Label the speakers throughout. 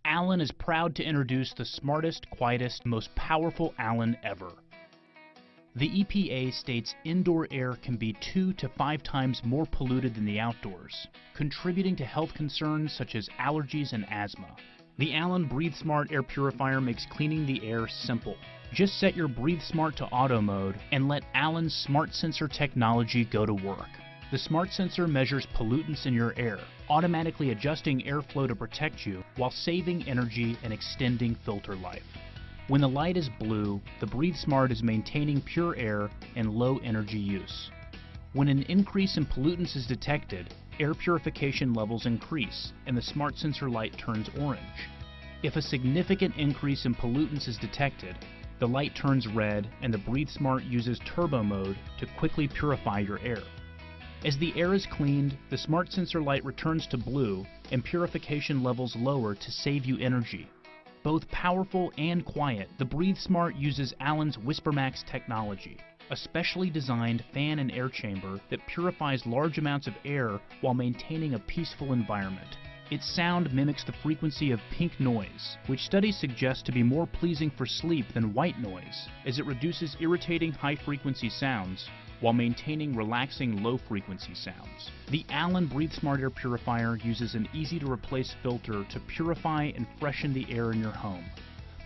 Speaker 1: Alen is proud to introduce the smartest, quietest, most powerful Alen ever. The EPA states indoor air can be 2 to 5 times more polluted than the outdoors, contributing to health concerns such as allergies and asthma. The Alen BreatheSmart air purifier makes cleaning the air simple. Just set your BreatheSmart to auto mode and let Alen's SmartSensor technology go to work. The SmartSensor measures pollutants in your air, automatically adjusting airflow to protect you while saving energy and extending filter life. When the light is blue, the BreatheSmart is maintaining pure air and low energy use. When an increase in pollutants is detected, air purification levels increase and the SmartSensor light turns orange. If a significant increase in pollutants is detected, the light turns red and the BreatheSmart uses turbo mode to quickly purify your air. As the air is cleaned, the SmartSensor light returns to blue and purification levels lower to save you energy. Both powerful and quiet, the BreatheSmart uses Alen's WhisperMax technology, a specially designed fan and air chamber that purifies large amounts of air while maintaining a peaceful environment. Its sound mimics the frequency of pink noise, which studies suggest to be more pleasing for sleep than white noise, as it reduces irritating high-frequency sounds while maintaining relaxing low-frequency sounds. The Alen BreatheSmart air purifier uses an easy-to-replace filter to purify and freshen the air in your home.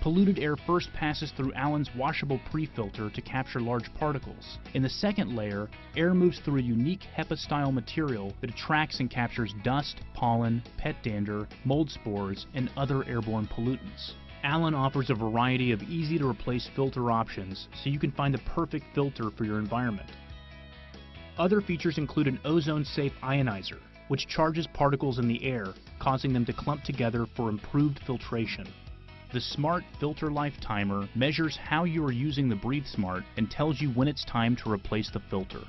Speaker 1: Polluted air first passes through Alen's washable pre-filter to capture large particles. In the second layer, air moves through a unique HEPA-style material that attracts and captures dust, pollen, pet dander, mold spores, and other airborne pollutants. Alen offers a variety of easy-to-replace filter options so you can find the perfect filter for your environment. Other features include an ozone-safe ionizer, which charges particles in the air, causing them to clump together for improved filtration. The Smart Filter Life Timer measures how you are using the BreatheSmart and tells you when it's time to replace the filter.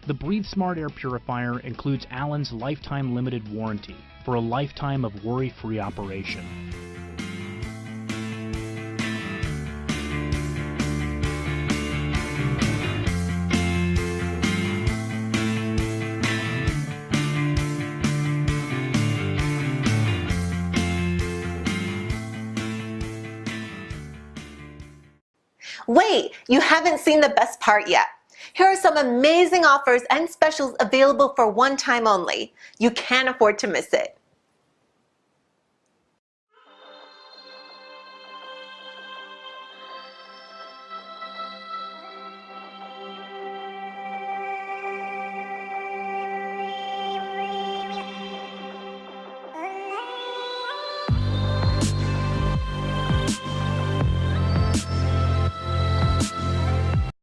Speaker 1: The BreatheSmart air purifier includes Alen's lifetime limited warranty for a lifetime of worry-free operation.
Speaker 2: Wait, you haven't seen the best part yet. Here are some amazing offers and specials available for one time only. You can't afford to miss it.